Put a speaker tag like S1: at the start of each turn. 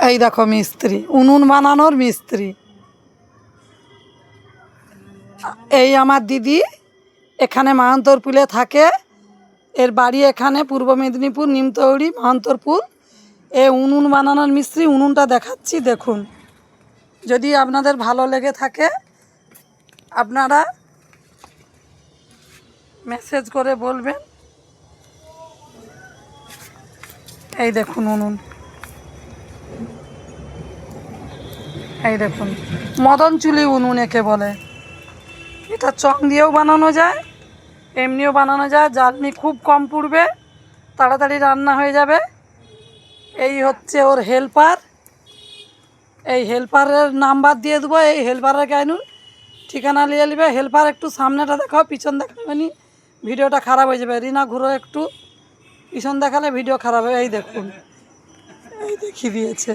S1: এই দেখো মিস্ত্রি, উনুন বানানোর মিস্ত্রি। এই আমার দিদি এখানে মাহান্তরপুলে থাকে, এর বাড়ি এখানে পূর্ব মেদিনীপুর নিমতৌড়ি মাহান্তরপুর। এ উনুন বানানোর মিস্ত্রি। উনুনটা দেখাচ্ছি, দেখুন। যদি আপনাদের ভালো লেগে থাকে আপনারা মেসেজ করে বলবেন। এই দেখুন উনুন, এই দেখুন মদন চুলি উনুন একে বলে। এটা চং দিয়েও বানানো যায়, এমনিও বানানো যায়। জ্বালনি খুব কম পুড়বে, তাড়াতাড়ি রান্না হয়ে যাবে। এই হচ্ছে ওর হেল্পার। এই হেল্পারের নাম্বার দিয়ে দেবো, এই হেল্পারের গাইনুন ঠিকানা নিয়ে নেবে। হেল্পার একটু সামনেটা দেখাও, পিছন দেখাবে নি, ভিডিওটা খারাপ হয়ে যাবে। রিনা ঘুরো একটু, পিছন দেখালে ভিডিও খারাপ হবে। এই দেখুন, এই দেখিয়ে দিয়েছে।